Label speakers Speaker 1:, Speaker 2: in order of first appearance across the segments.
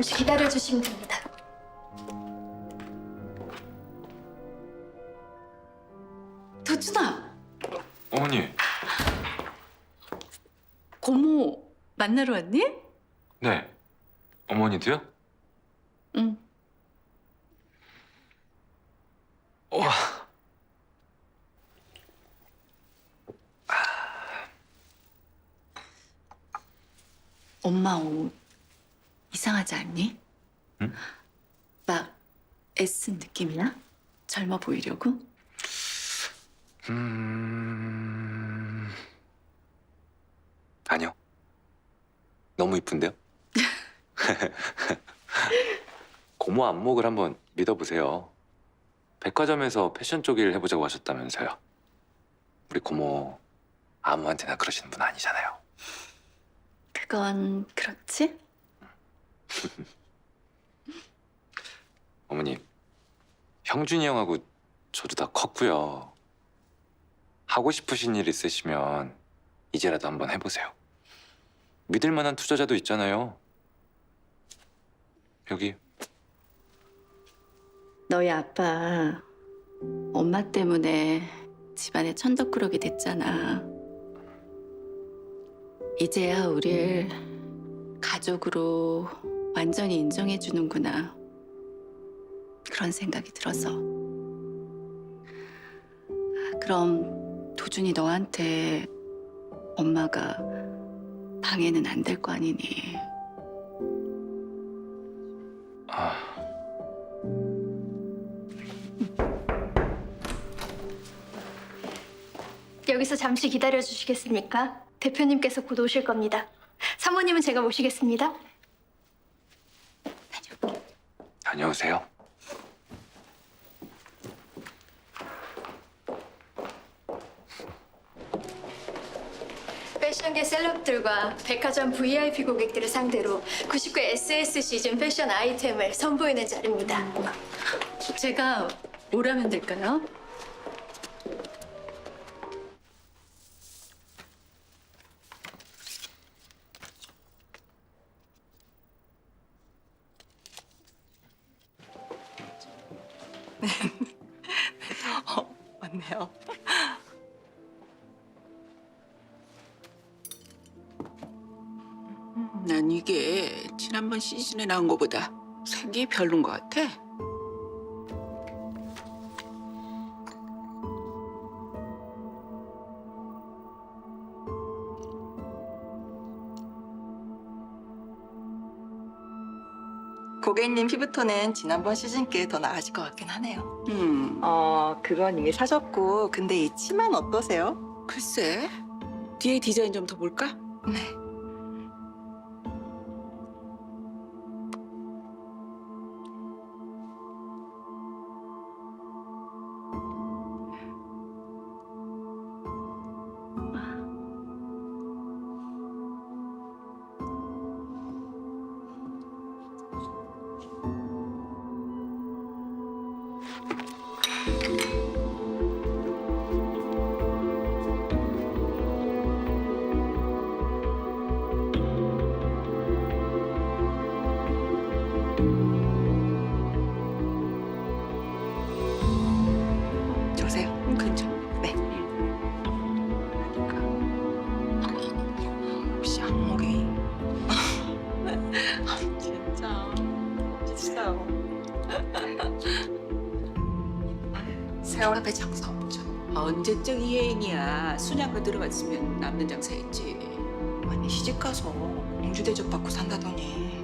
Speaker 1: 잠시 기다려주시면 됩니다.
Speaker 2: 도준아,
Speaker 3: 어머니.
Speaker 2: 고모 만나러 왔니?
Speaker 3: 네. 어머니도요?
Speaker 2: 응.
Speaker 3: 와.
Speaker 2: 엄마 옷 이상하지 않니?
Speaker 3: 응?
Speaker 2: 막 애쓴 느낌이야? 젊어 보이려고?
Speaker 3: 아니요. 너무 이쁜데요? 고모 안목을 한번 믿어보세요. 백화점에서 패션 쪽 일 해보자고 하셨다면서요. 우리 고모 아무한테나 그러시는 분 아니잖아요.
Speaker 2: 그건 그렇지?
Speaker 3: 어머니, 형준이 형하고 저도 다 컸고요. 하고 싶으신 일 있으시면 이제라도 한번 해보세요. 믿을 만한 투자자도 있잖아요. 여기.
Speaker 2: 너희 아빠 엄마 때문에 집안에 천덕꾸러기 됐잖아. 이제야 우릴 가족으로 완전히 인정해주는구나. 그런 생각이 들어서. 그럼 도준이 너한테 엄마가 방해는 안 될 거 아니니?
Speaker 1: 여기서 잠시 기다려주시겠습니까? 대표님께서 곧 오실 겁니다. 사모님은 제가 모시겠습니다.
Speaker 3: 다녀오세요.
Speaker 1: 패션계 셀럽들과 백화점 VIP 고객들을 상대로 99 SS 시즌 패션 아이템을 선보이는 자리입니다.
Speaker 2: 제가 오라면 될까요? 맞네요.
Speaker 4: 난 이게 지난번 시즌에 나온 거보다 색이 별론 것 같아.
Speaker 5: 고객님 피부톤은 지난번 시즌께 더 나아질 것 같긴 하네요. 그건 이미 사셨고, 근데 이 치마는 어떠세요?
Speaker 4: 글쎄. 뒤에 디자인 좀 더 볼까?
Speaker 5: 네. 좋으세요?
Speaker 4: 괜찮아.
Speaker 5: 네. 혹시 안목이 진짜 비싸요. 세월의 장사 없죠.
Speaker 4: 언제적 이혜인이야. 순양가 들어갔으면 남는 장사였지.
Speaker 5: 아니 시집가서 공주 대접 받고 산다더니.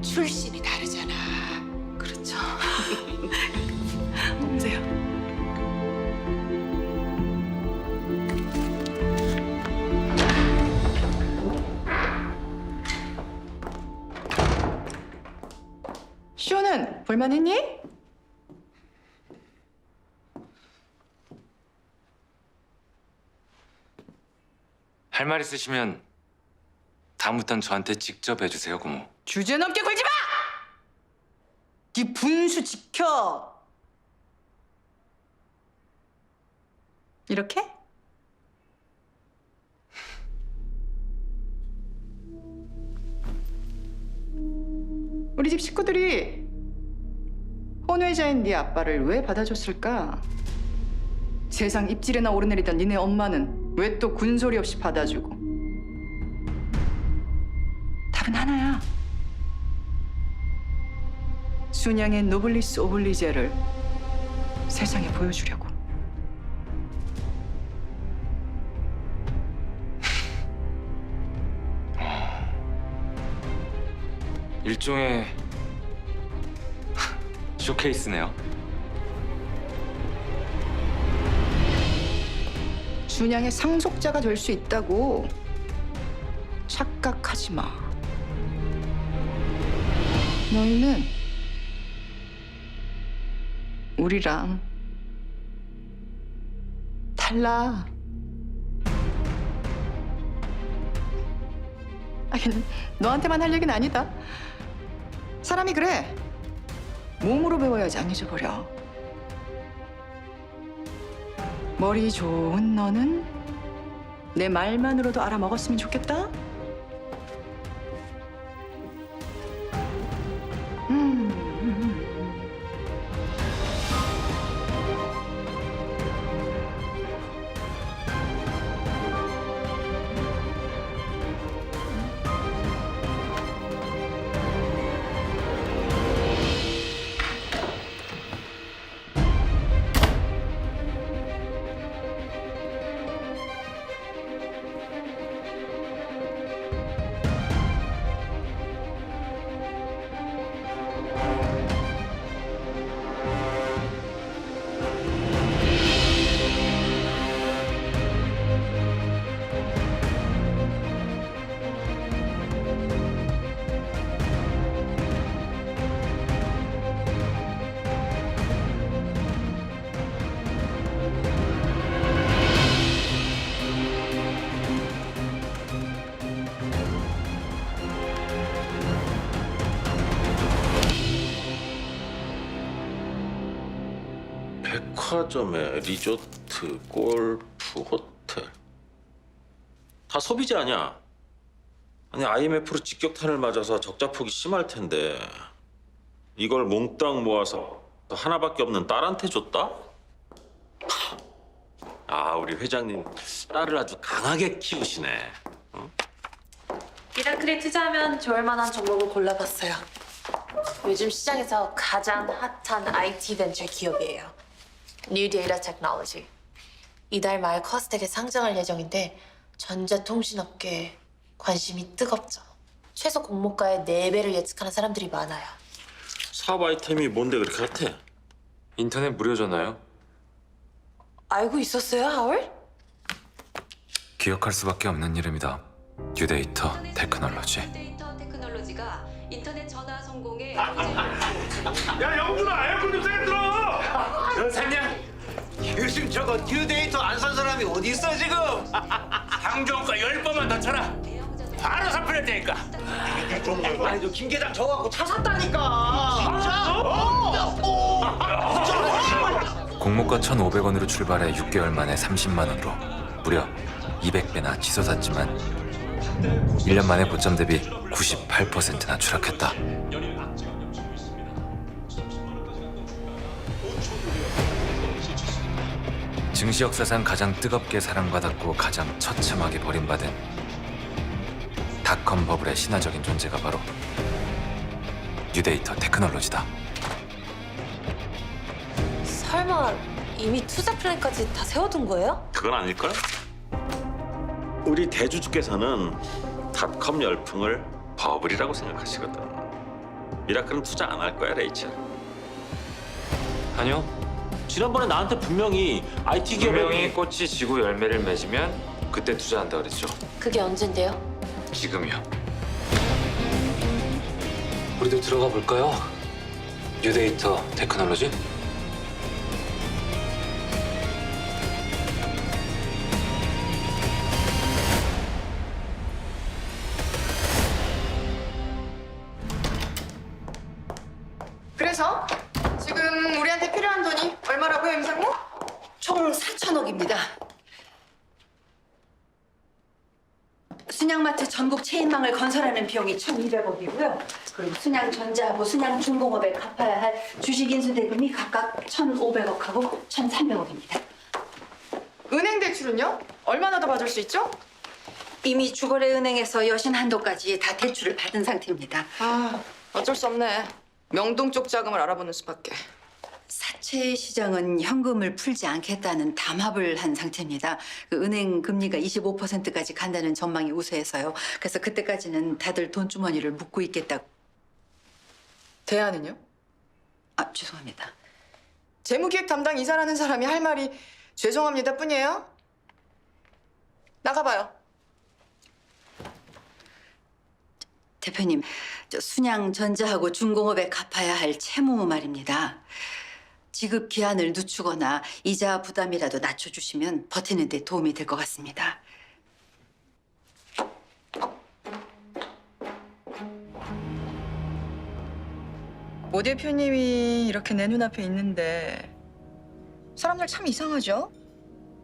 Speaker 4: 출신이 다르잖아.
Speaker 5: 그렇죠. 보세요.
Speaker 6: 쇼는 볼만했니?
Speaker 3: 할 말 있으시면 다음부턴 저한테 직접 해주세요, 고모.
Speaker 6: 주제넘게 굴지 마! 네 분수 지켜. 이렇게? 우리 집 식구들이 혼외자인 네 아빠를 왜 받아줬을까? 세상 입질에나 오르내리던 니네 엄마는 왜 또 군소리 없이 받아주고? 답은 하나야. 순양의 노블리스 오블리제를 세상에 보여주려고.
Speaker 3: 일종의 쇼케이스네요.
Speaker 6: 순양의 상속자가 될 수 있다고 착각하지 마. 너희는 우리랑 달라. 아니, 너한테만 할 얘기는 아니다. 사람이 그래. 몸으로 배워야지 안 잊어버려. 머리 좋은 너는 내 말만으로도 알아먹었으면 좋겠다.
Speaker 7: 백화점에 리조트, 골프, 호텔 다 소비재 아니야? 아니 IMF로 직격탄을 맞아서 적자폭이 심할 텐데 이걸 몽땅 모아서 하나밖에 없는 딸한테 줬다? 아 우리 회장님 딸을 아주 강하게 키우시네.
Speaker 8: 미라클에 투자하면 좋을 만한 종목을 골라봤어요. 요즘 시장에서 가장 핫한 IT 벤처 기업이에요. New Data Technology. 이달 말 커스텍에 상장할 예정인데 전자통신업계에 관심이 뜨겁죠. 최소 공모가의 4배를 예측하는 사람들이 많아요.
Speaker 7: 사업 아이템이 뭔데 그렇게 핫해?
Speaker 3: 인터넷 무료잖아요.
Speaker 8: 알고 있었어요, 하울?
Speaker 3: 기억할 수밖에 없는 이름이다. 뉴데이터 테크놀로지.
Speaker 9: 데이터 테크놀로지가 인터넷 전화 성공에
Speaker 10: 야 영준아 에어컨 좀 세게 틀어. 너 샀냐? 요즘 저거 뉴데이터 안 산 사람이 어디 있어 지금? 상종가 10번만 더 쳐라. 바로 사표낼 테니까. 아니 저 김 계장 저 갖고 차 샀다니까. 진짜?
Speaker 3: 공모가 1,500원으로 출발해 6개월 만에 30만 원으로 무려 200배나 치솟았지만 1년 만에 고점 대비 98%나 추락했다. 증시 역사상 가장 뜨겁게 사랑받았고 가장 처참하게 버림받은 닷컴 버블의 신화적인 존재가 바로 뉴데이터 테크놀로지다.
Speaker 8: 설마 이미 투자 플랜까지 다 세워둔 거예요?
Speaker 7: 그건 아닐걸? 우리 대주주께서는 닷컴 열풍을 버블이라고 생각하시거든. 미라클은 투자 안 할 거야, 레이첼.
Speaker 3: 아니요.
Speaker 7: 지난번에 나한테 분명히 IT 기업에
Speaker 3: 분명히 꽃이 지고 열매를 맺으면 그때 투자한다 그랬죠.
Speaker 8: 그게 언젠데요?
Speaker 3: 지금이요. 우리도 들어가 볼까요? 뉴데이터 테크놀로지?
Speaker 6: 그래서 지금 우리한테 필요한 돈이 얼마라고요, 임상무?
Speaker 2: 총 4천억입니다.
Speaker 11: 순양마트 전국 체인망을 건설하는 비용이 1,200억이고요. 그리고 순양전자하고 순양중공업에 갚아야 할 주식 인수 대금이 각각 1,500억하고 1,300억입니다.
Speaker 6: 은행 대출은요? 얼마나 더 받을 수 있죠?
Speaker 11: 이미 주거래은행에서 여신 한도까지 다 대출을 받은 상태입니다.
Speaker 6: 아, 어쩔 수 없네. 명동 쪽 자금을 알아보는 수밖에.
Speaker 11: 사채 시장은 현금을 풀지 않겠다는 담합을 한 상태입니다. 그 은행 금리가 25%까지 간다는 전망이 우세해서요. 그래서 그때까지는 다들 돈주머니를 묶고 있겠다고.
Speaker 6: 대안은요?
Speaker 11: 아, 죄송합니다.
Speaker 6: 재무기획 담당 이사라는 사람이 할 말이 죄송합니다 뿐이에요? 나가봐요.
Speaker 11: 대표님, 저 순양전자하고 중공업에 갚아야 할 채무 말입니다. 지급 기한을 늦추거나 이자 부담이라도 낮춰주시면 버티는 데 도움이 될 것 같습니다.
Speaker 6: 오 대표님이 이렇게 내 눈앞에 있는데 사람들 참 이상하죠?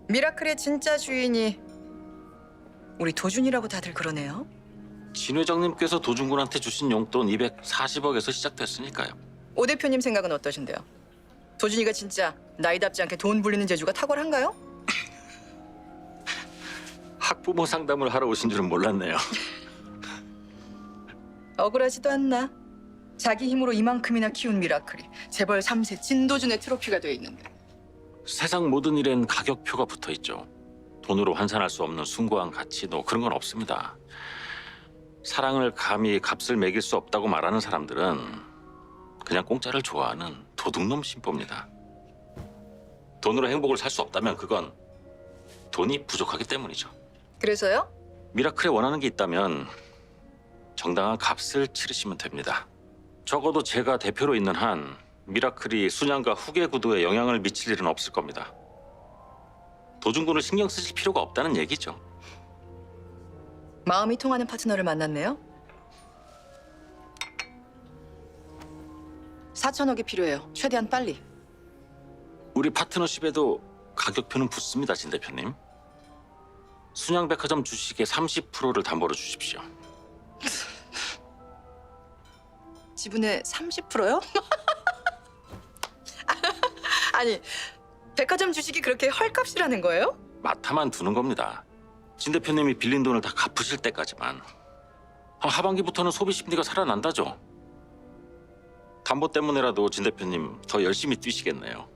Speaker 6: 미라클의 진짜 주인이 우리 도준이라고 다들 그러네요.
Speaker 7: 진 회장님께서 도준군한테 주신 용돈 240억에서 시작됐으니까요.
Speaker 6: 오 대표님 생각은 어떠신데요? 도준이가 진짜 나이답지 않게 돈 불리는 재주가 탁월한가요?
Speaker 7: 학부모 상담을 하러 오신 줄은 몰랐네요.
Speaker 6: 억울하지도 않나? 자기 힘으로 이만큼이나 키운 미라클이 재벌 3세 진도준의 트로피가 돼 있는데.
Speaker 7: 세상 모든 일엔 가격표가 붙어 있죠. 돈으로 환산할 수 없는 숭고한 가치도 그런 건 없습니다. 사랑을 감히 값을 매길 수 없다고 말하는 사람들은 그냥 공짜를 좋아하는 도둑놈 심보입니다. 돈으로 행복을 살 수 없다면 그건 돈이 부족하기 때문이죠.
Speaker 6: 그래서요?
Speaker 7: 미라클에 원하는 게 있다면 정당한 값을 치르시면 됩니다. 적어도 제가 대표로 있는 한 미라클이 순양과 후계 구도에 영향을 미칠 일은 없을 겁니다. 도준군을 신경 쓰실 필요가 없다는 얘기죠.
Speaker 6: 마음이 통하는 파트너를 만났네요. 4천억이 필요해요. 최대한 빨리.
Speaker 7: 우리 파트너십에도 가격표는 붙습니다, 진 대표님. 순양백화점 주식의 30%를 담보로 주십시오.
Speaker 6: 지분의 30%요? 아니, 백화점 주식이 그렇게 헐값이라는 거예요?
Speaker 7: 마타만 두는 겁니다. 진 대표님이 빌린 돈을 다 갚으실 때까지만. 하반기부터는 소비 심리가 살아난다죠. 담보 때문에라도 진 대표님 더 열심히 뛰시겠네요.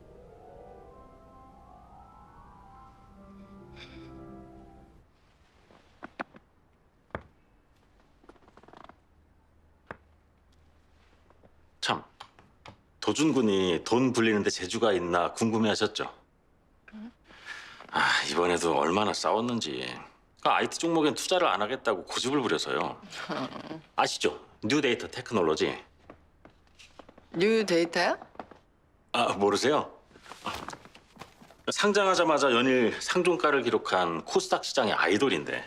Speaker 7: 참, 도준군이 돈 불리는데 재주가 있나 궁금해하셨죠? 이번에도 얼마나 싸웠는지. IT 종목엔 투자를 안 하겠다고 고집을 부려서요. 아시죠? 뉴 데이터 테크놀로지.
Speaker 6: 뉴 데이터야?
Speaker 7: 모르세요? 상장하자마자 연일 상종가를 기록한 코스닥 시장의 아이돌인데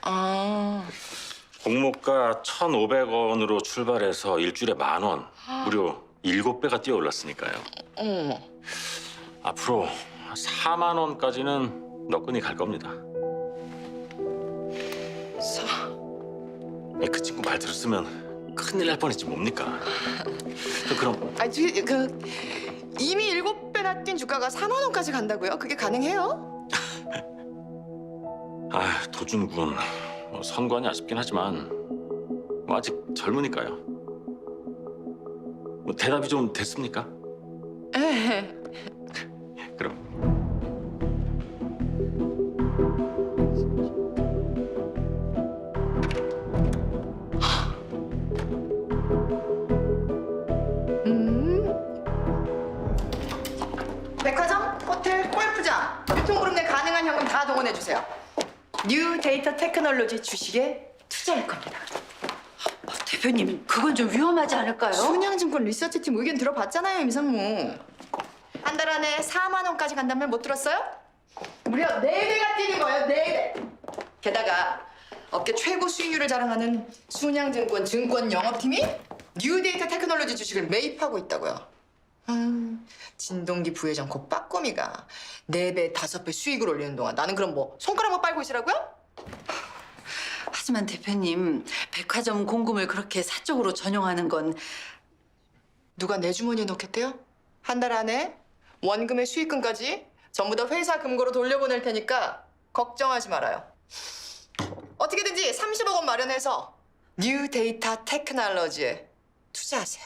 Speaker 7: 공모가 1,500원으로 출발해서 일주일에 10,000원, 무려 7배가 뛰어 올랐으니까요. 앞으로 4만 원까지는 너끈히 갈 겁니다. 그 친구 말 들었으면 큰일 날 뻔했지 뭡니까? 그럼
Speaker 6: 아니, 이미 7배나 뛴 주가가 4만 원까지 간다고요? 그게 가능해요?
Speaker 7: 도준군 선관이 아쉽긴 하지만 아직 젊으니까요. 대답이 좀 됐습니까? 그럼.
Speaker 6: 백화점, 호텔, 골프장, 유통그룹 내 가능한 현금 다 동원해주세요. 뉴 데이터 테크놀로지 주식에 투자할 겁니다.
Speaker 11: 대표님, 그건 좀 위험하지 않을까요?
Speaker 6: 순양증권 리서치팀 의견 들어봤잖아요, 임상무. 한 달 안에 4만 원까지 간다면 못 들었어요? 무려 4배가 뛰는 거예요, 4배. 게다가 업계 최고 수익률을 자랑하는 순양증권 증권 영업팀이 뉴 데이터 테크놀로지 주식을 매입하고 있다고요. 진동기 부회장 곧 빠꼬미가 4배, 5배 수익을 올리는 동안 나는 그럼 뭐 손가락만 빨고 있으라고요?
Speaker 11: 하지만 대표님, 백화점 공금을 그렇게 사적으로 전용하는 건
Speaker 6: 누가 내 주머니에 넣겠대요? 한 달 안에 원금의 수익금까지 전부 다 회사 금고로 돌려보낼 테니까 걱정하지 말아요. 어떻게든지 30억 원 마련해서 뉴 데이터 테크놀로지에 투자하세요.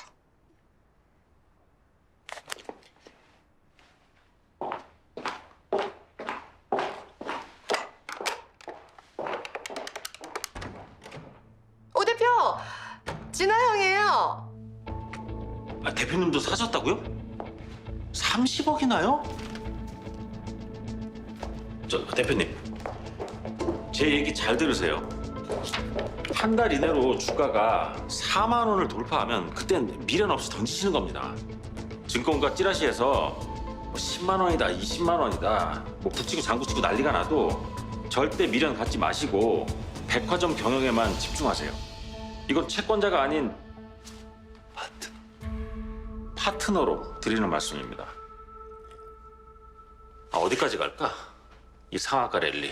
Speaker 6: 오 대표, 진아 형이에요.
Speaker 7: 아, 대표님도 사셨다고요? 30억이나요? 저 대표님, 제 얘기 잘 들으세요. 한 달 이내로 주가가 4만 원을 돌파하면 그땐 미련 없이 던지시는 겁니다. 증권가 찌라시에서 뭐 10만 원이다, 20만 원이다, 뭐 붙이고 장구치고 난리가 나도 절대 미련 갖지 마시고 백화점 경영에만 집중하세요. 이건 채권자가 아닌 파트너로 드리는 말씀입니다. 아, 어디까지 갈까? 이 상한가 랠리.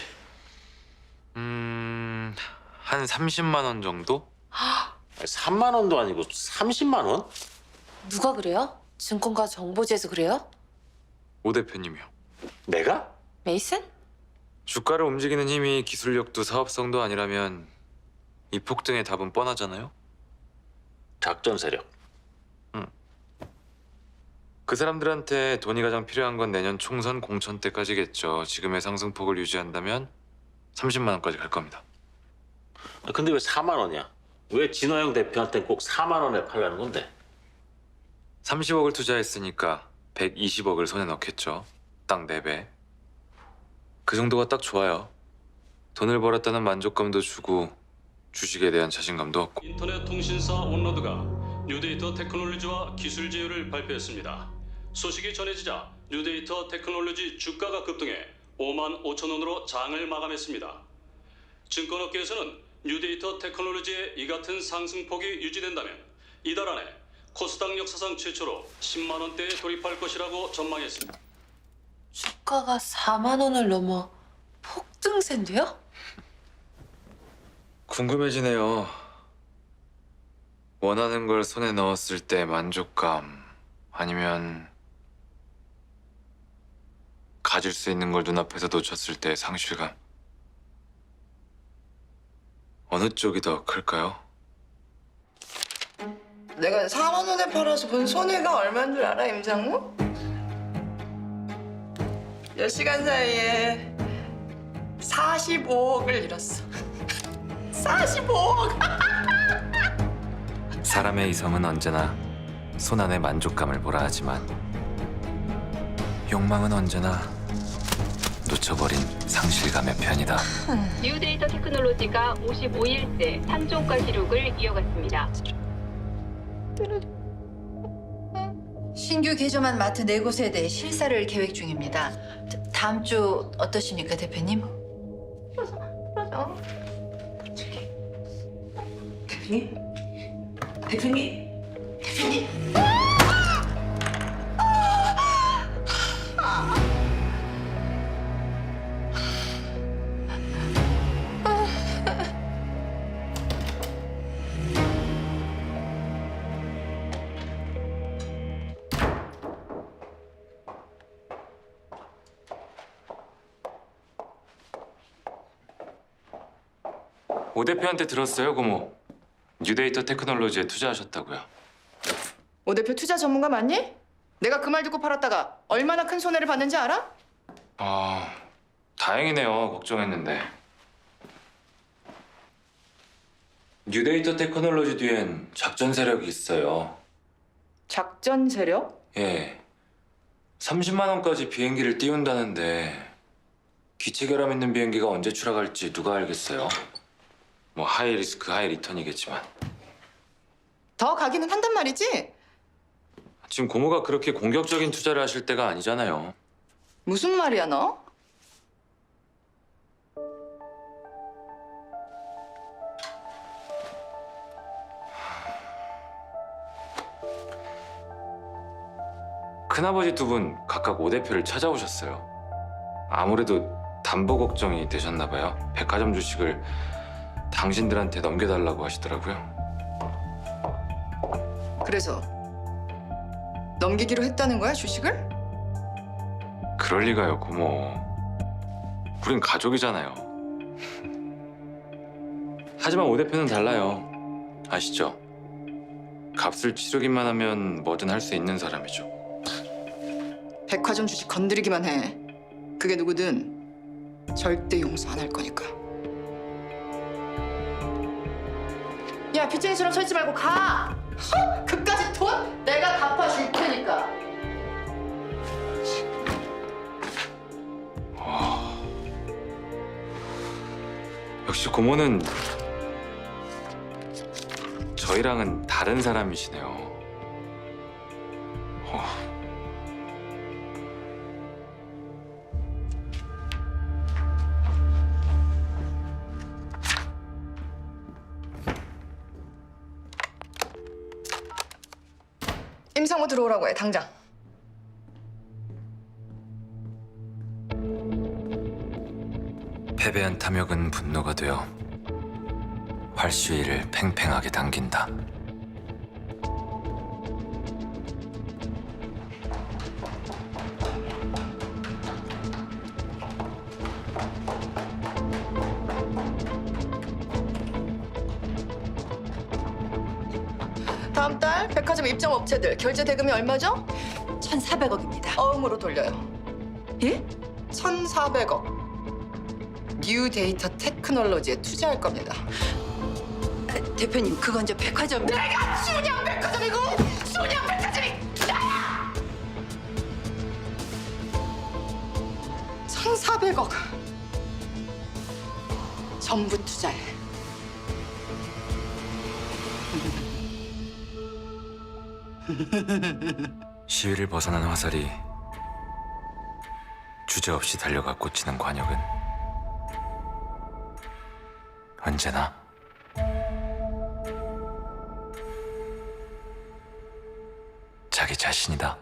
Speaker 3: 한 30만 원 정도?
Speaker 7: 3만 원도 아니고 30만 원?
Speaker 8: 누가 그래요? 증권가 정보지에서 그래요?
Speaker 3: 오 대표님이요.
Speaker 7: 내가?
Speaker 8: 메이슨?
Speaker 3: 주가를 움직이는 힘이 기술력도 사업성도 아니라면 이 폭등의 답은 뻔하잖아요.
Speaker 7: 작전 세력.
Speaker 3: 그 사람들한테 돈이 가장 필요한 건 내년 총선 공천 때까지겠죠. 지금의 상승폭을 유지한다면 30만 원까지 갈 겁니다.
Speaker 7: 근데 왜 4만 원이야? 왜 진호영 대표한테 꼭 4만 원에 팔라는 건데?
Speaker 3: 30억을 투자했으니까 120억을 손에 넣겠죠. 딱 4배. 그 정도가 딱 좋아요. 돈을 벌었다는 만족감도 주고 주식에 대한 자신감도 얻고.
Speaker 12: 인터넷 통신사 온로드가 뉴데이터 테크놀로지와 기술 제휴를 발표했습니다. 소식이 전해지자 뉴데이터 테크놀로지 주가가 급등해 5만 5천 원으로 장을 마감했습니다. 증권업계에서는 뉴데이터 테크놀로지의 이 같은 상승폭이 유지된다면 이달 안에 코스닥 역사상 최초로 10만 원대에 돌입할 것이라고 전망했습니다.
Speaker 8: 주가가 4만 원을 넘어 폭등세인데요?
Speaker 3: 궁금해지네요. 원하는 걸 손에 넣었을 때 만족감 아니면 가질 수 있는 걸 눈앞에서 놓쳤을 때 상실감. 어느 쪽이 더 클까요?
Speaker 6: 내가 4만 원에 팔아서 본 손해가 얼마인 줄 알아, 임상무? 10시간 사이에 45억을 잃었어. 45억!
Speaker 3: 사람의 이성은 언제나 손안의 만족감을 보라 하지만 욕망은 언제나 놓쳐버린 상실감의 편이다.
Speaker 9: 뉴데이터 테크놀로지가 55일째 상종가 기록을 이어갔습니다.
Speaker 11: 신규 개조만 마트 4곳에 대해 실사를 계획 중입니다. 다음 주 어떠십니까, 대표님?
Speaker 3: 오 대표한테 들었어요, 고모. 뉴데이터 테크놀로지에 투자하셨다고요.
Speaker 6: 오 대표 투자 전문가 맞니? 내가 그 말 듣고 팔았다가 얼마나 큰 손해를 봤는지 알아?
Speaker 3: 다행이네요. 걱정했는데. 뉴데이터 테크놀로지 뒤엔 작전 세력이 있어요.
Speaker 6: 작전 세력?
Speaker 3: 예. 30만 원까지 비행기를 띄운다는데 기체 결함 있는 비행기가 언제 추락할지 누가 알겠어요? 뭐 하이 리스크 하이 리턴이겠지만
Speaker 6: 더 가기는 한단 말이지?
Speaker 3: 지금 고모가 그렇게 공격적인 투자를 하실 때가 아니잖아요.
Speaker 6: 무슨 말이야, 너?
Speaker 3: 큰아버지 두 분 각각 오 대표를 찾아오셨어요. 아무래도 담보 걱정이 되셨나 봐요. 백화점 주식을 당신들한테 넘겨달라고 하시더라고요.
Speaker 6: 그래서 넘기기로 했다는 거야, 주식을?
Speaker 3: 그럴 리가요, 고모. 우린 가족이잖아요. 하지만 오 대표는 달라요. 아시죠? 값을 치르기만 하면 뭐든 할 수 있는 사람이죠.
Speaker 6: 백화점 주식 건드리기만 해. 그게 누구든 절대 용서 안 할 거니까. 야, 빚쟁이처럼 서 있지 말고 가! 헉! 그까짓 돈 내가 갚아줄 테니까.
Speaker 3: 역시 고모는 저희랑은 다른 사람이시네요.
Speaker 6: 임상호 들어오라고 해, 당장.
Speaker 3: 패배한 탐욕은 분노가 되어 활시위를 팽팽하게 당긴다.
Speaker 6: 다음 달 백화점 입점 업체들 결제 대금이 얼마죠?
Speaker 11: 1,400억입니다.
Speaker 6: 어음으로 돌려요.
Speaker 11: 예?
Speaker 6: 1,400억. 뉴 데이터 테크놀로지에 투자할 겁니다.
Speaker 11: 대표님, 그건 저 백화점...
Speaker 6: 내가 순양 백화점이고 순양 백화점이 나야! 1,400억. 전부 투자해.
Speaker 3: 시위를 벗어난 화살이 주저없이 달려가 꽂히는 관역은 언제나 자기 자신이다.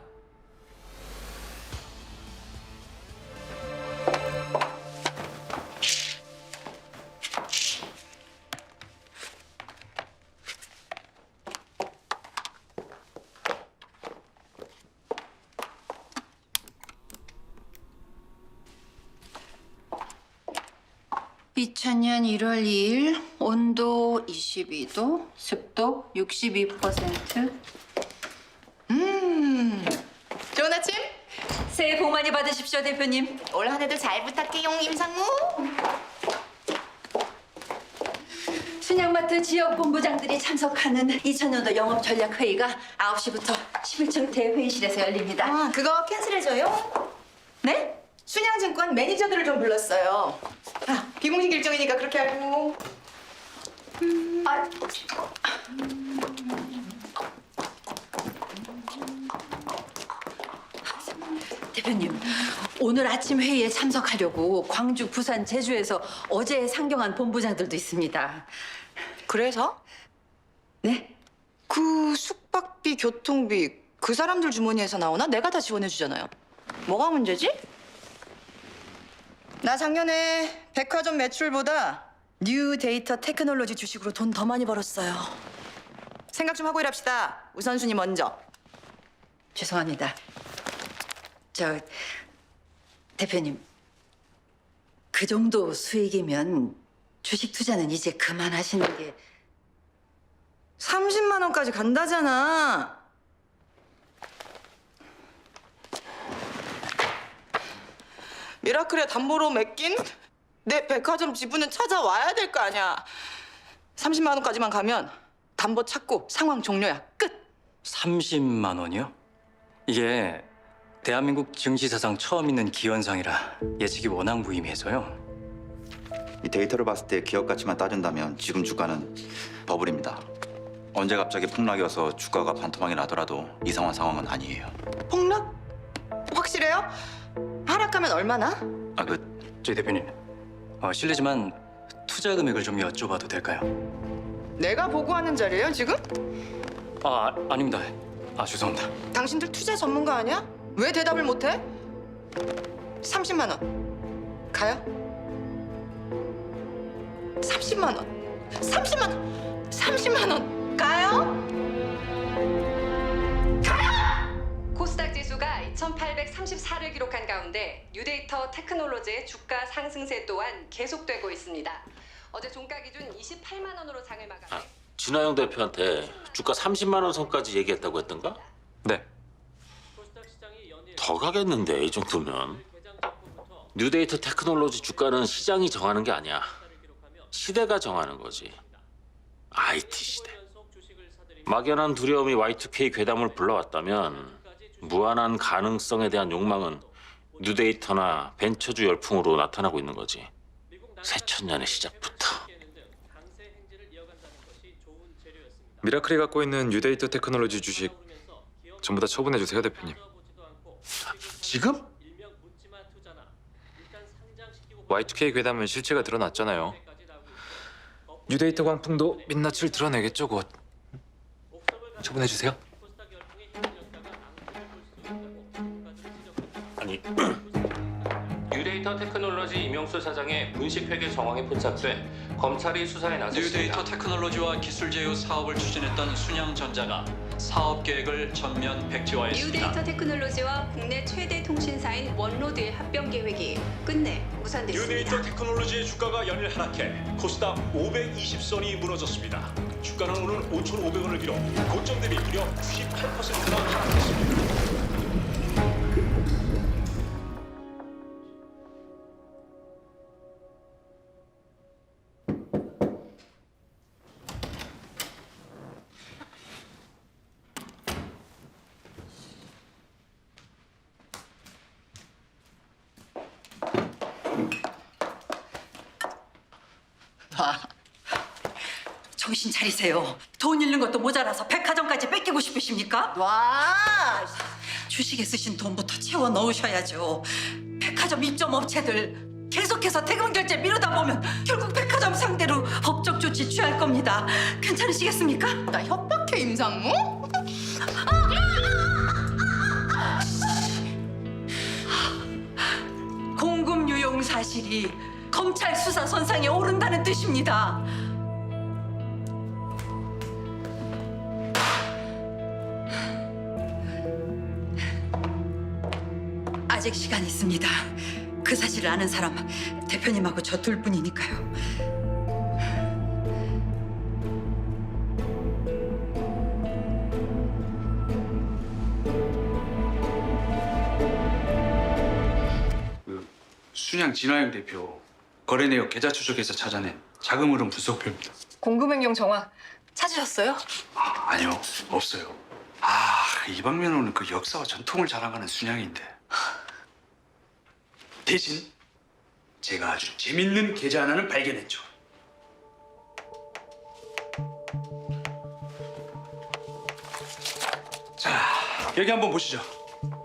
Speaker 11: (2000년 1월 2일) 온도 22도, 습도 62%.
Speaker 6: 좋은 아침.
Speaker 11: 새해 복 많이 받으십시오, 대표님.
Speaker 6: 올 한 해도 잘 부탁해요, 임상무.
Speaker 11: 순양마트 지역 본부장들이 참석하는 2000년도 영업 전략 회의가 9시부터 11층 대회의실에서 열립니다.
Speaker 6: 아, 그거 캔슬해줘요.
Speaker 11: 네?
Speaker 6: 순양증권 매니저들을 좀 불렀어요. 아, 비공식 일정이니까 그렇게 알고.
Speaker 11: 대표님, 오늘 아침 회의에 참석하려고 광주, 부산, 제주에서 어제 상경한 본부장들도 있습니다.
Speaker 6: 그래서?
Speaker 11: 네?
Speaker 6: 그 숙박비, 교통비 그 사람들 주머니에서 나오나? 내가 다 지원해주잖아요. 뭐가 문제지? 나 작년에 백화점 매출보다 뉴 데이터 테크놀로지 주식으로 돈 더 많이 벌었어요. 생각 좀 하고 일합시다. 우선순위 먼저.
Speaker 11: 죄송합니다. 저 대표님, 그 정도 수익이면 주식 투자는 이제 그만하시는 게...
Speaker 6: 30만 원까지 간다잖아. 미라클에 담보로 맡긴 내 백화점 지분은 찾아와야 될 거 아니야. 30만 원까지만 가면 담보 찾고 상황 종료야. 끝.
Speaker 13: 30만 원이요? 이게 대한민국 증시사상 처음 있는 기현상이라 예측이 워낙 무의미해서요.
Speaker 14: 이 데이터를 봤을 때 기업 가치만 따진다면 지금 주가는 버블입니다. 언제 갑자기 폭락이 와서 주가가 반토막이 나더라도 이상한 상황은 아니에요.
Speaker 6: 폭락? 확실해요? 하락하면 얼마나?
Speaker 13: 저희 대표님, 실례지만 투자 금액을 좀 여쭤봐도 될까요?
Speaker 6: 내가 보고하는 자리예요, 지금?
Speaker 13: 아닙니다. 죄송합니다.
Speaker 6: 당신들 투자 전문가 아니야? 왜 대답을 못해? 30만 원. 가요? 30만 원. 30만 원 가요?
Speaker 9: 코스닥 지수가 2,834를 기록한 가운데 뉴데이터 테크놀로지의 주가 상승세 또한 계속되고 있습니다. 어제 종가 기준 28만 원으로 장을 마감해
Speaker 7: 진화영 대표한테 주가 30만 원 선까지 얘기했다고 했던가?
Speaker 3: 네.
Speaker 7: 더 가겠는데 이 정도면. 뉴데이터 테크놀로지 주가는 시장이 정하는 게 아니야. 시대가 정하는 거지. IT 시대. 막연한 두려움이 Y2K 괴담을 불러왔다면 무한한 가능성에 대한 욕망은 뉴데이터나 벤처주 열풍으로 나타나고 있는 거지. 새천년의 시작부터.
Speaker 3: 미라클이 갖고 있는 뉴데이터 테크놀로지 주식 전부 다 처분해 주세요, 대표님.
Speaker 10: 지금?
Speaker 3: Y2K 괴담은 실체가 드러났잖아요. 뉴데이터 광풍도 민낯을 드러내겠죠, 곧. 처분해 주세요.
Speaker 7: 아니,
Speaker 12: 뉴데이터 테크놀로지 이명수 사장의 분식회계 정황이 포착돼 검찰이 수사에 나섰습니다.
Speaker 13: 뉴데이터 테크놀로지와 기술 제휴 사업을 추진했던 순양전자가 사업 계획을 전면 백지화했습니다.
Speaker 9: 뉴데이터 테크놀로지와 국내 최대 통신사인 원로드의 합병 계획이 끝내 무산됐습니다.
Speaker 12: 뉴데이터 테크놀로지의 주가가 연일 하락해 코스닥 520선이 무너졌습니다. 주가는 오늘 5,500원을 기록 고점 대비 무려 98%나 하락했습니다.
Speaker 11: 정신 차리세요. 돈 잃는 것도 모자라서 백화점까지 뺏기고 싶으십니까?
Speaker 6: 와
Speaker 11: 주식에 쓰신 돈부터 채워 넣으셔야죠. 백화점 입점 업체들 계속해서 대금 결제 미루다 보면 결국 백화점 상대로 법적 조치 취할 겁니다. 괜찮으시겠습니까?
Speaker 6: 나 협박해 임상무?
Speaker 11: 공금 유용 사실이 검찰 수사 선상에 오른다는 뜻입니다. 아직 시간 있습니다. 그 사실을 아는 사람 대표님하고 저 둘뿐이니까요.
Speaker 13: 순양 진화영 대표 거래 내역 계좌 추적에서 찾아낸 자금 흐름 분석표입니다.
Speaker 8: 공금횡령 정황 찾으셨어요?
Speaker 13: 아니요, 없어요. 이방면으로는 그 역사와 전통을 자랑하는 순양인데 대신 제가 아주 재밌는 계좌 하나는 발견했죠. 자, 여기 한번 보시죠.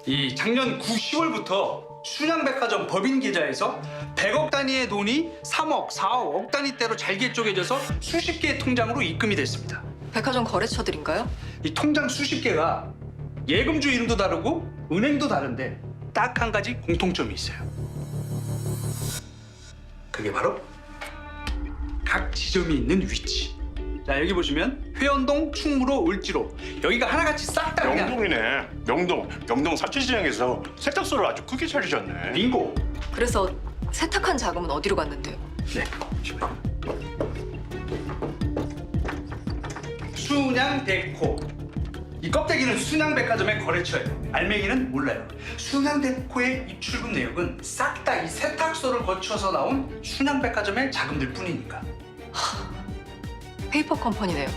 Speaker 13: 이 작년 10월부터 순양백화점 법인 계좌에서 100억 단위의 돈이 3억, 4억, 억 단위대로 잘게 쪼개져서 수십 개의 통장으로 입금이 됐습니다.
Speaker 8: 백화점 거래처들인가요?
Speaker 13: 이 통장 수십 개가 예금주 이름도 다르고 은행도 다른데 딱 한 가지 공통점이 있어요. 그게 바로 각 지점이 있는 위치. 자, 여기 보시면 회원동, 충무로, 을지로 여기가 하나같이 싹 다 그냥
Speaker 10: 명동이네. 명동 사치시장에서 세탁소를 아주 크게 차리셨네.
Speaker 13: 빙고.
Speaker 8: 그래서 세탁한 자금은 어디로 갔는데요?
Speaker 13: 네, 보시면 순양데코. 이 껍데기는 순양백화점의 거래처예요. 알맹이는 몰라요. 순양데코의 입출금 내역은 싹 다 이 세탁소를 거쳐서 나온 순양백화점의 자금들 뿐이니까.
Speaker 8: 페이퍼 컴퍼니네요.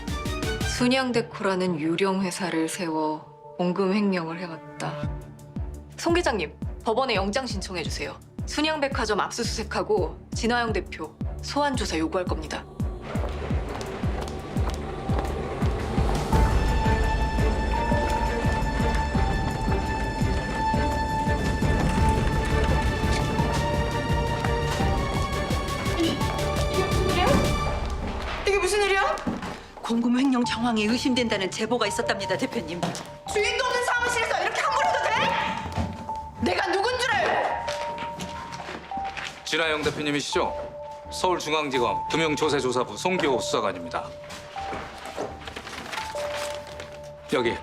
Speaker 8: 순양데코라는 유령 회사를 세워 공금 횡령을 해왔다. 송 계장님, 법원에 영장 신청해 주세요. 순양백화점 압수수색하고 진화영 대표 소환 조사 요구할 겁니다.
Speaker 6: 이게 무슨 일이야?
Speaker 11: 공금 횡령 정황이 의심된다는 제보가 있었답니다, 대표님.
Speaker 6: 주인도 없는 사무실에서 이렇게 함부로 해도 돼? 내가 누군 줄 알고?
Speaker 15: 진화영 대표님이시죠?
Speaker 13: 서울중앙지검 금융조세조사부 송기호 수사관입니다. 여기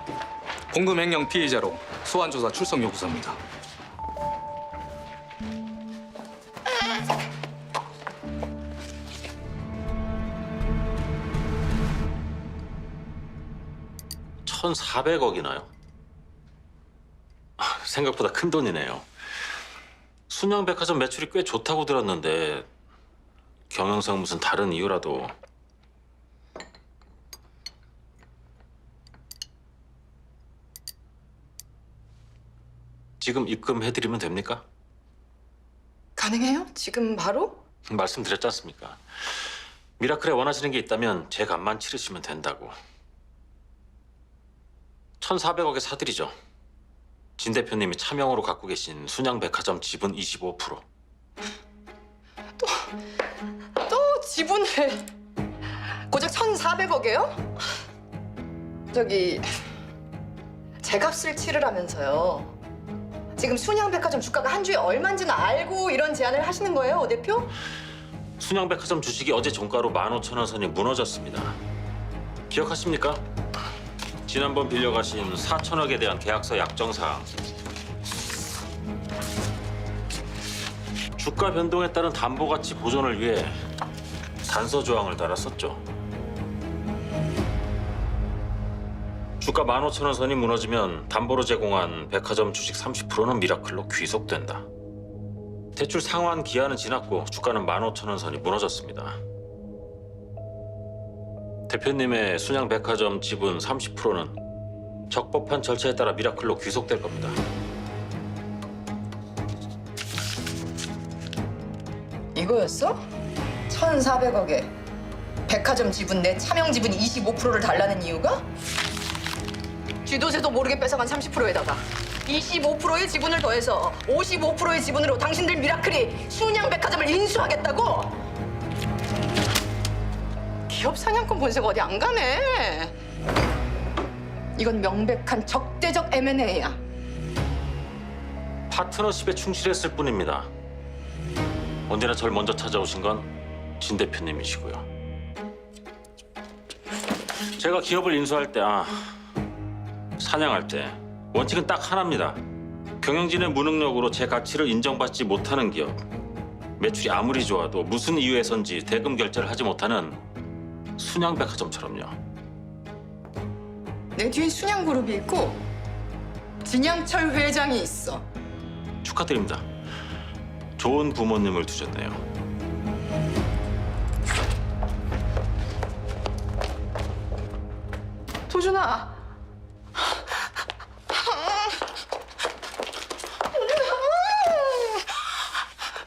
Speaker 13: 공금횡령 피의자로 소환조사 출석 요구서입니다.
Speaker 7: (1,400억이나요) 생각보다 큰 돈이네요. 순양백화점 매출이 꽤 좋다고 들었는데 경영상 무슨 다른 이유라도. 지금 입금해드리면 됩니까?
Speaker 6: 가능해요? 지금 바로?
Speaker 7: 말씀드렸지 않습니까? 미라클에 원하시는 게 있다면 제 값만 치르시면 된다고. 1,400억에 사드리죠. 진 대표님이 차명으로 갖고 계신 순양백화점 지분 25%.
Speaker 6: 또 지분을 고작 1,400억이에요? 저기 제 값을 치르라면서요. 지금 순양백화점 주가가 한 주에 얼마인지는 알고 이런 제안을 하시는 거예요, 오 대표?
Speaker 7: 순양백화점 주식이 어제 종가로 15,000원 선이 무너졌습니다. 기억하십니까? 지난번 빌려가신 4천억에 대한 계약서 약정사항. 주가 변동에 따른 담보가치 보존을 위해 단서 조항을 달았었죠. 주가 15,000원 선이 무너지면 담보로 제공한 백화점 주식 30%는 미라클로 귀속된다. 대출 상환 기한은 지났고 주가는 15,000원 선이 무너졌습니다. 대표님의 순양백화점 지분 30%는 적법한 절차에 따라 미라클로 귀속될 겁니다.
Speaker 6: 이거였어? 1,400억에 백화점 지분 내 차명 지분 25%를 달라는 이유가? 쥐도새도 모르게 뺏어간 30%에다가 25%의 지분을 더해서 55%의 지분으로 당신들 미라클이 순양백화점을 인수하겠다고? 기업 상향권 본세가 어디 안 가네. 이건 명백한 적대적 M&A야.
Speaker 7: 파트너십에 충실했을 뿐입니다. 언제나 절 먼저 찾아오신 건 진 대표님이시고요. 제가 기업을 인수할 때, 사냥할 때 원칙은 딱 하나입니다. 경영진의 무능력으로 제 가치를 인정받지 못하는 기업, 매출이 아무리 좋아도 무슨 이유에선지 대금 결제를 하지 못하는 순양백화점처럼요.
Speaker 6: 내 뒤에 순양그룹이 있고 진양철 회장이 있어.
Speaker 7: 축하드립니다. 좋은 부모님을 두셨네요.
Speaker 6: 도준아.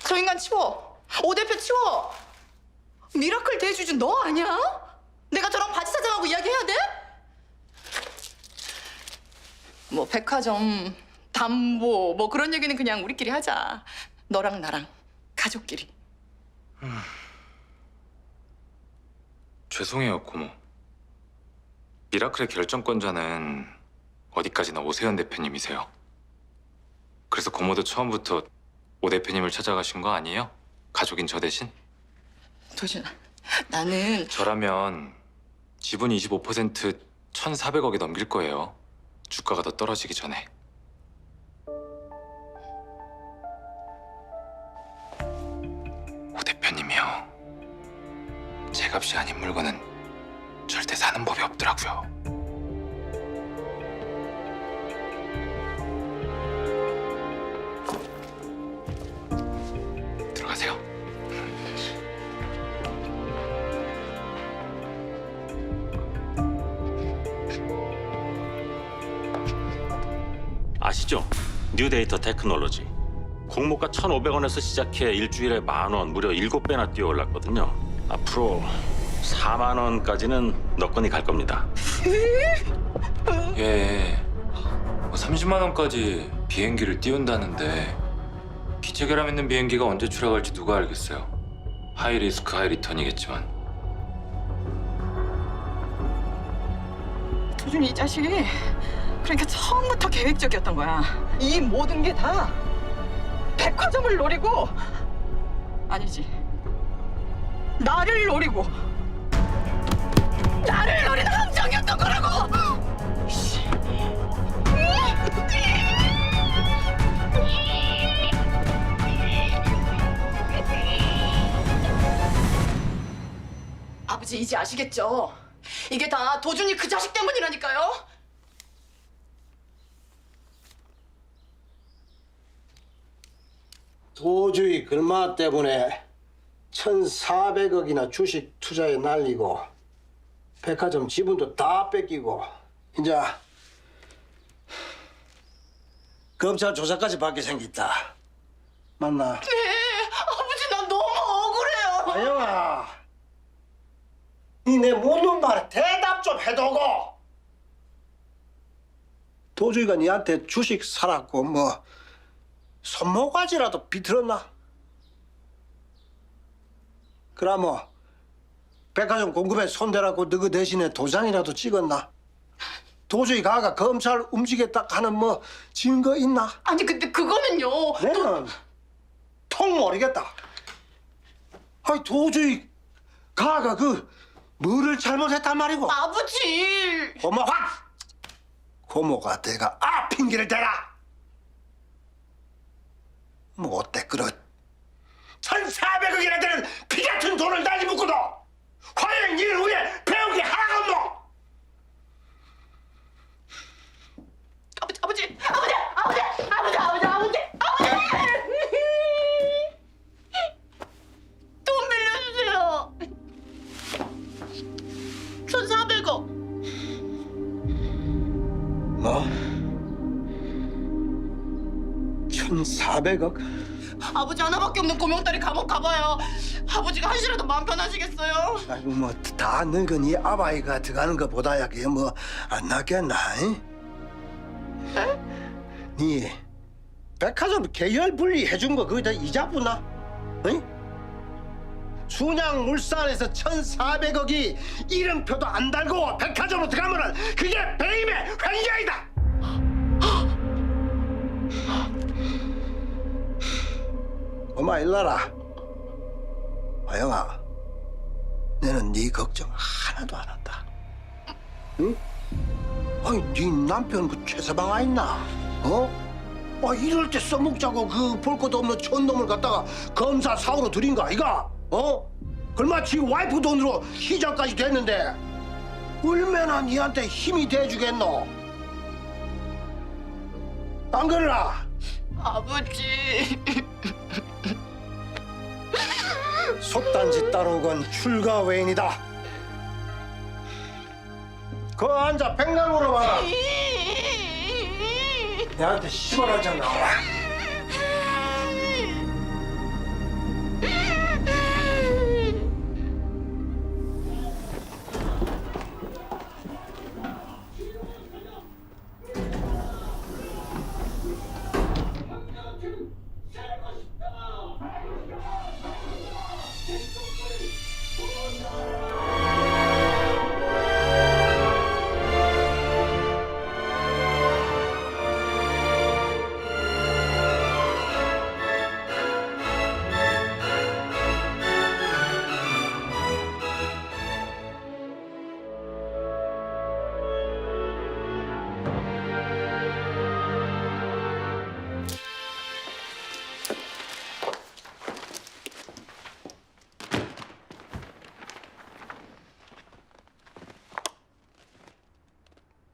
Speaker 6: 저 인간 치워. 오 대표 치워. 미라클 대주주 너 아니야? 내가 저랑 바지 사장하고 이야기해야 돼? 뭐 백화점, 담보 뭐 그런 얘기는 그냥 우리끼리 하자. 너랑 나랑 가족끼리.
Speaker 3: 죄송해요, 고모. 미라클의 결정권자는 어디까지나 오세현 대표님이세요. 그래서 고모도 처음부터 오 대표님을 찾아가신 거 아니에요? 가족인 저 대신?
Speaker 6: 도준아, 나는
Speaker 3: 저라면 지분 25% 1,400억이 넘길 거예요. 주가가 더 떨어지기 전에. 오 대표님이요. 제 값이 아닌 물건은 절대 사는 법이 없더라고요. 들어가세요.
Speaker 7: 아시죠? 뉴데이터 테크놀로지. 공모가 1,500원에서 시작해 일주일에 10,000원, 무려 7배나 뛰어 올랐거든요. 앞으로 4만 원까지는 너건이 갈 겁니다.
Speaker 3: 예. 30만 원까지 비행기를 띄운다는데 기체결함 있는 비행기가 언제 추락할지 누가 알겠어요. 하이 리스크 하이 리턴이겠지만.
Speaker 6: 도준이 이 자식이 그러니까 처음부터 계획적이었던 거야. 이 모든 게 다 백화점을 노리고 아니지. 나를 노리고 나를 노리는 함정이었던 거라고! 아버지 이제 아시겠죠? 이게 다 도준이 그 자식 때문이라니까요.
Speaker 10: 도주의 글마 때문에 1,400억이나 주식 투자에 날리고 백화점 지분도 다 뺏기고 이제 검찰 조사까지 받게 생겼다. 맞나?
Speaker 6: 네, 아버지 난 너무 억울해요.
Speaker 10: 아영아, 니내 묻는 말에 대답 좀 해두고. 도주이가 니한테 주식 사라고 뭐 손모가지라도 비틀었나? 그럼 뭐 백화점 공급에 손대라고 너그 대신에 도장이라도 찍었나? 도저히 가가 검찰 움직였다 하는 뭐 증거 있나?
Speaker 6: 아니 근데 그거는요.
Speaker 10: 내는 통 모르겠다. 아니 도저히 가가 그 뭐를 잘못했단 말이고?
Speaker 6: 아버지.
Speaker 10: 고모 확! 고모가 내가 핑계를 대라. 뭐 어때 그렇 1,400억이나 되는 피 같은 돈을 날리 묶고도 화영 일 위해 배운 게 하나가 없노?
Speaker 6: 아버지. 돈 빌려주세요. 1,400억.
Speaker 10: 뭐? 1,400억?
Speaker 6: 아버지 하나밖에 없는 고명딸이 감옥 가봐요. 아버지가 한시라도 마음 편하시겠어요?
Speaker 10: 아이고 뭐 다 늙은 이 아바이가 들어가는 것보다야 그게 뭐 안 낫겠나? 니 백화점 계열 분리 해준 거 거기다 이자 뿌나? 순양 울산에서 1,400억이 이름표도 안 달고 백화점으로 들어가면은 그게 배임의 횡령이다. 엄마 일나라. 아영아, 내는 네 걱정 하나도 안 한다. 응? 아니 네 남편 그 최서방 아있나? 이럴 때 써먹자고 그 볼 것도 없는 촌놈을 갖다가 검사 사고로 들인 거 아이가? 얼마 지 와이프 돈으로 희장까지 됐는데 얼마나 니한테 힘이 돼주겠노? 안 그러나?
Speaker 6: 아버지.
Speaker 10: 속단지 따로건 출가 외인이다. 그 앉아 백날 물어봐라. 내한테 10원 한 장 나와라.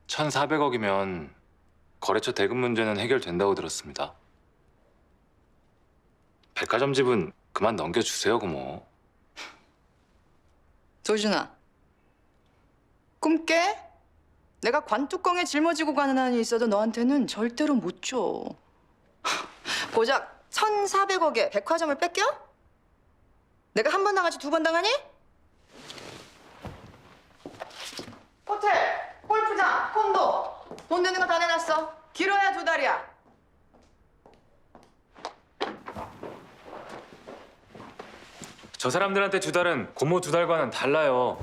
Speaker 3: (1,400억이면) 거래처 대금 문제는 해결된다고 들었습니다. 백화점 지분 그만 넘겨주세요, 고모.
Speaker 6: 도준아. 꿈깨? 내가 관뚜껑에 짊어지고 가는 한이 있어도 너한테는 절대로 못 줘. 고작 1,400억에 백화점을 뺏겨? 내가 한 번 당하지 두 번 당하니? 호텔, 골프장, 콘도 돈 되는 거 다 내놨어. 길어야 2달이야.
Speaker 3: 저 사람들한테 2달은 고모 2달과는 달라요.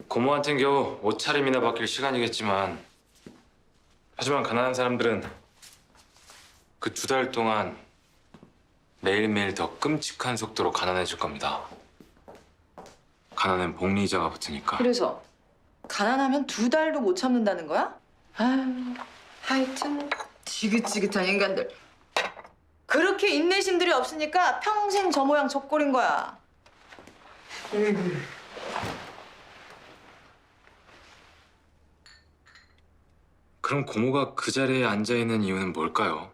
Speaker 3: 고모한텐 겨우 옷차림이나 바뀔 시간이겠지만 하지만 가난한 사람들은 그 2달 동안 매일매일 더 끔찍한 속도로 가난해질 겁니다. 가난엔 복리이자가 붙으니까.
Speaker 6: 그래서 가난하면 2달도 못 참는다는 거야? 아유, 하여튼 지긋지긋한 인간들. 그렇게 인내심들이 없으니까 평생 저 모양 저 꼴인 거야.
Speaker 3: 그럼 고모가 그 자리에 앉아 있는 이유는 뭘까요?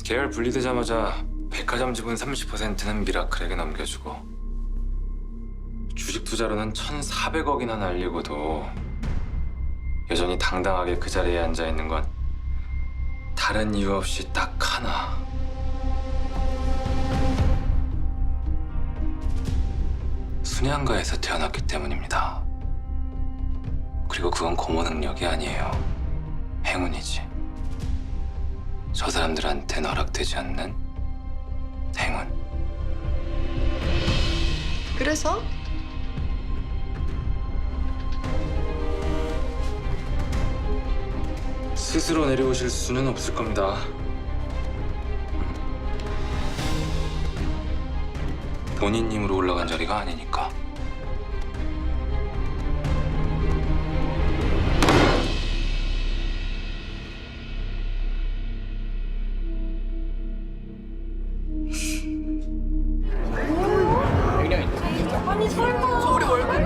Speaker 3: 계열 분리되자마자 백화점 지분 30%는 미라클에게 넘겨주고 주식 투자로는 1,400억이나 날리고도 여전히 당당하게 그 자리에 앉아 있는 건 다른 이유 없이 딱 하나. 순양가에서 태어났기 때문입니다. 그리고 그건 고모 능력이 아니에요. 행운이지. 저 사람들한텐 허락되지 않는 행운.
Speaker 6: 그래서?
Speaker 3: 스스로 내려오실 수는 없을 겁니다. 본인 힘으로 올라간 자리가 아니니까.
Speaker 10: 아니 설마 우리 월급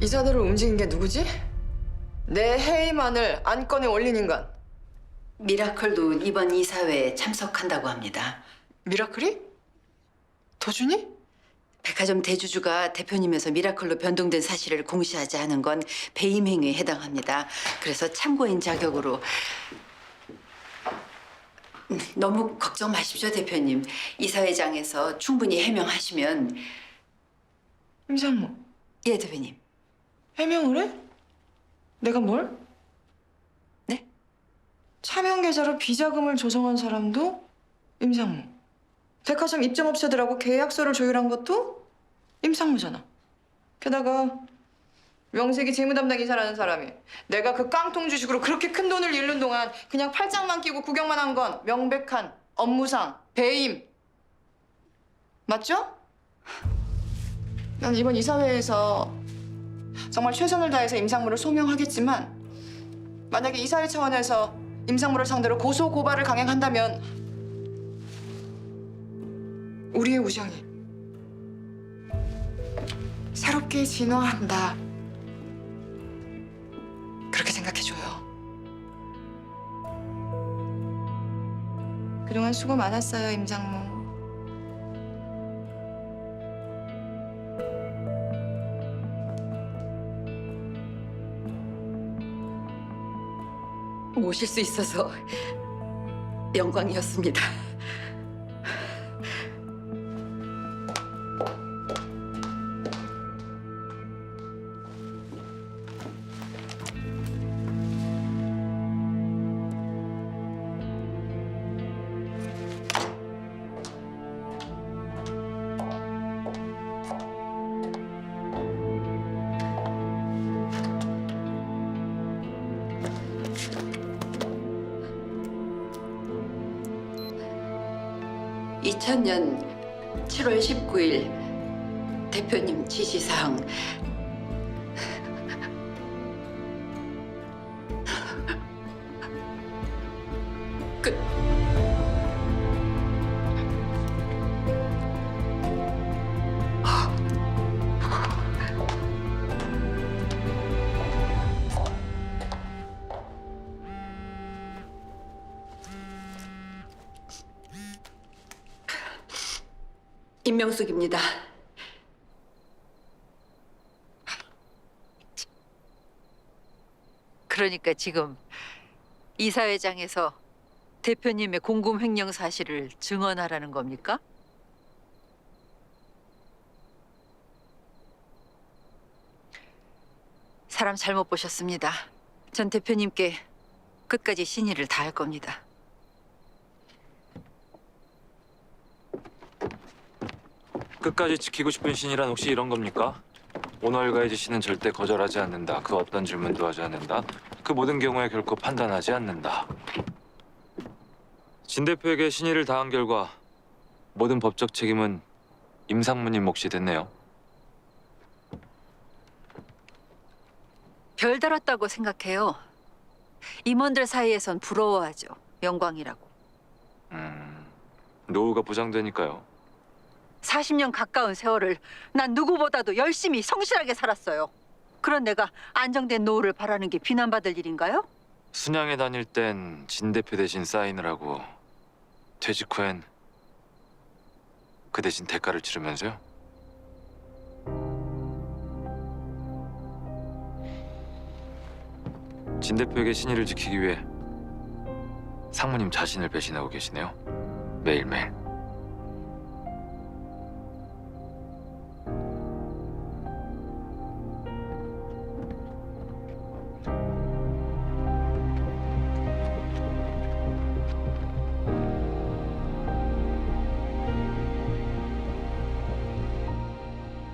Speaker 6: 이사들을 움직인 게 누구지? 내 해임안을 안건에 올린 인간.
Speaker 11: 미라클도 이번 이사회에 참석한다고 합니다.
Speaker 6: 미라클이? 도준이?
Speaker 11: 백화점 대주주가 대표님에서 미라클로 변동된 사실을 공시하지 않은 건 배임 행위에 해당합니다. 그래서 참고인 자격으로 너무 걱정 마십시오, 대표님. 이사회장에서 충분히 해명하시면.
Speaker 6: 임상무.
Speaker 11: 예, 대표님.
Speaker 6: 해명을 해? 내가 뭘?
Speaker 11: 네?
Speaker 6: 차명 계좌로 비자금을 조성한 사람도 임상무. 백화점 입점업체들하고 계약서를 조율한 것도 임상무잖아. 게다가 명색이 재무 담당 이사라는 사람이 내가 그 깡통 주식으로 그렇게 큰 돈을 잃는 동안 그냥 팔짱만 끼고 구경만 한 건 명백한 업무상 배임. 맞죠? 난 이번 이사회에서 정말 최선을 다해서 임상무를 소명하겠지만 만약에 이사회 차원에서 임상무를 상대로 고소 고발을 강행한다면 우리의 우정이 새롭게 진화한다. 그렇게 생각해줘요. 그동안 수고 많았어요, 임상무.
Speaker 11: 모실 수 있어서 영광이었습니다. (2000년 7월 19일) 대표님 지시사항 끝. 임명숙입니다.
Speaker 15: 그러니까 지금 이사회장에서 대표님의 공금 횡령 사실을 증언하라는 겁니까? 사람 잘못 보셨습니다. 전 대표님께 끝까지 신의를 다할 겁니다.
Speaker 3: 끝까지 지키고 싶은 신이란 혹시 이런 겁니까? 오너일가의 지시는 절대 거절하지 않는다. 그 어떤 질문도 하지 않는다. 그 모든 경우에 결코 판단하지 않는다. 진 대표에게 신의를 다한 결과 모든 법적 책임은 임상무님 몫이 됐네요.
Speaker 15: 별 달았다고 생각해요. 임원들 사이에선 부러워하죠. 영광이라고.
Speaker 3: 노후가 보장되니까요.
Speaker 15: 40년 가까운 세월을 난 누구보다도 열심히 성실하게 살았어요. 그런 내가 안정된 노후를 바라는 게 비난받을 일인가요?
Speaker 3: 순양에 다닐 땐 진 대표 대신 사인을 하고 퇴직 후엔 그 대신 대가를 치르면서요. 진 대표에게 신의를 지키기 위해 상무님 자신을 배신하고 계시네요. 매일매일.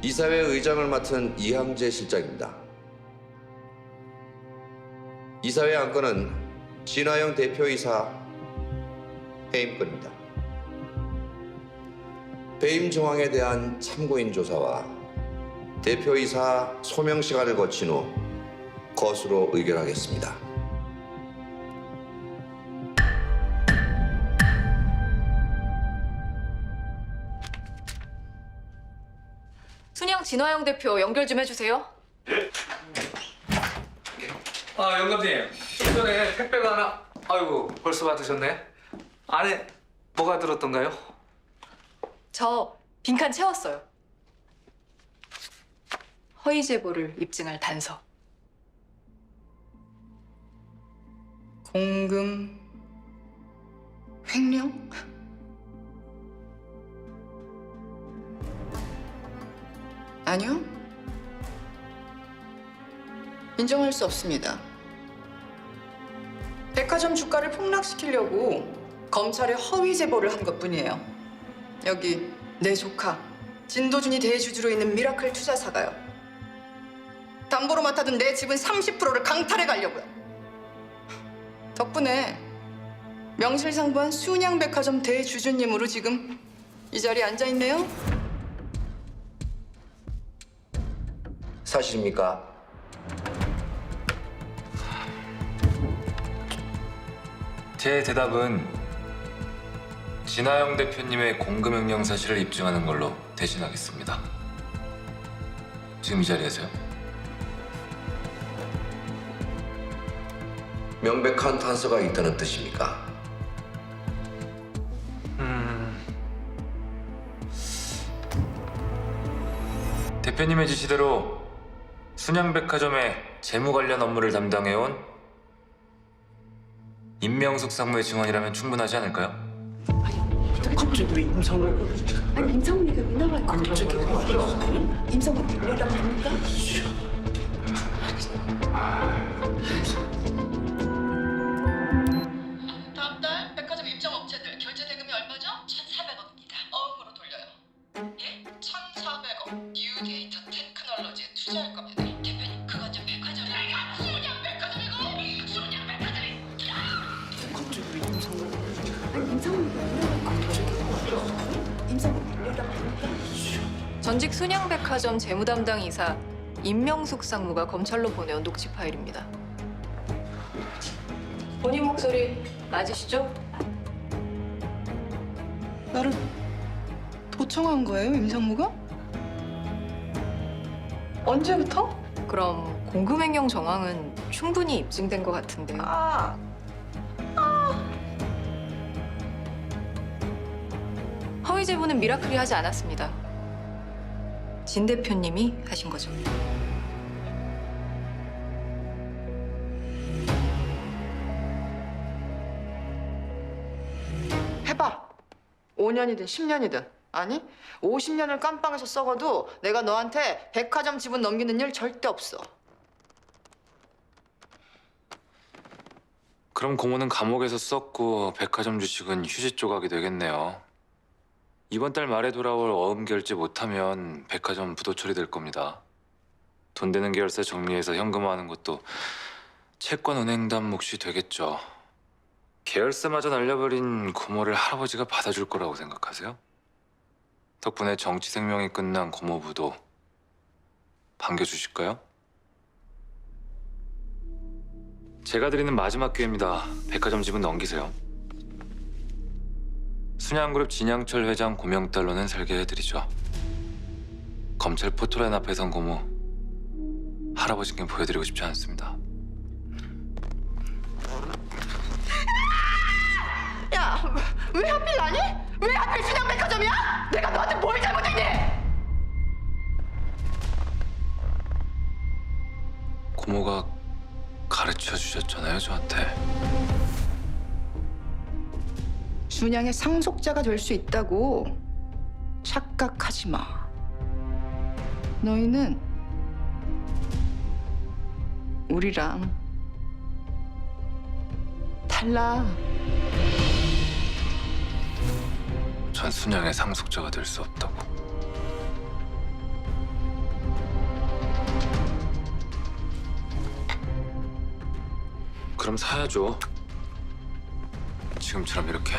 Speaker 16: 이사회 의장을 맡은 이항재 실장입니다. 이사회 안건은 진화영 대표이사 해임건입니다. 배임 정황에 대한 참고인 조사와 대표이사 소명 시간을 거친 후 거수로 의결하겠습니다.
Speaker 8: 순양 진화영 대표 연결 좀 해주세요.
Speaker 13: 아, 영감님. 좀 전에 택배가 하나... 아이고, 벌써 받으셨네. 안에 뭐가 들었던가요?
Speaker 8: 저 빈칸 채웠어요. 허위 제보를 입증할 단서.
Speaker 6: 공금 횡령? 아니요. 인정할 수 없습니다. 백화점 주가를 폭락시키려고 검찰에 허위 제보를 한 것뿐이에요. 여기 내 조카 진도준이 대주주로 있는 미라클 투자사가요. 담보로 맡아둔 내 지분 30%를 강탈해 가려고요. 덕분에 명실상부한 순양백화점 대주주님으로 지금 이 자리에 앉아있네요.
Speaker 16: 사실입니까?
Speaker 3: 제 대답은 진화영 대표님의 공금 횡령 사실을 입증하는 걸로 대신하겠습니다. 지금 이 자리에서요?
Speaker 16: 명백한 단서가 있다는 뜻입니까?
Speaker 3: 대표님의 지시대로 순양백화점의 재무 관련 업무를 담당해온 임명숙 상무의 증언이라면 충분하지 않을까요?
Speaker 4: 갑자기 왜 임상을...
Speaker 2: 아니 임상훈이가 왜 나와요?
Speaker 4: 갑자기
Speaker 2: 임상훈 연락 됩니까?
Speaker 6: 다음 달 백화점 입점 업체들 결제 대금이 얼마죠? 1,400억입니다. 어음으로 돌려요. 예? 1,400억. 뉴 데이터 테크놀로지에 투자할 겁니다. 대표님, 그건 좀 백화점이 아니라 순양 백화점이고 순양 백화점이.
Speaker 4: 갑자기 왜 임상을...
Speaker 2: 아니 임상훈 연락 됩니까?
Speaker 8: 전직 순양백화점 재무 담당 이사 임명숙 상무가 검찰로 보내온 녹취 파일입니다. 본인 목소리 맞으시죠?
Speaker 6: 나를 도청한 거예요, 임상무가? 언제부터?
Speaker 8: 그럼 공금횡령 정황은 충분히 입증된 것 같은데요. 허위 제보는 미라클이 하지 않았습니다. 진 대표님이 하신 거죠.
Speaker 6: 해봐. 5년이든 10년이든. 아니, 50년을 깜빵에서 썩어도 내가 너한테 백화점 지분 넘기는 일 절대 없어.
Speaker 3: 그럼 고모는 감옥에서 썼고 백화점 주식은 휴지 조각이 되겠네요. 이번 달 말에 돌아올 어음 결제 못하면 백화점 부도 처리될 겁니다. 돈 되는 계열사 정리해서 현금화하는 것도 채권 은행담 몫이 되겠죠. 계열사마저 날려버린 고모를 할아버지가 받아줄 거라고 생각하세요? 덕분에 정치 생명이 끝난 고모부도 반겨주실까요? 제가 드리는 마지막 기회입니다. 백화점 지분 넘기세요. 순양그룹 진양철 회장 고명달러는 살게 해드리죠. 검찰 포토라인 앞에 선 고모 할아버지께 보여드리고 싶지 않습니다.
Speaker 6: 야, 왜 하필 나니? 왜 하필 순양백화점이야? 내가 너한테 뭘 잘못했니?
Speaker 3: 고모가 가르쳐 주셨잖아요, 저한테.
Speaker 6: 순양의 상속자가 될 수 있다고 착각하지 마. 너희는 우리랑 달라.
Speaker 3: 전 순양의 상속자가 될 수 없다고. 그럼 사야죠. 지금처럼 이렇게.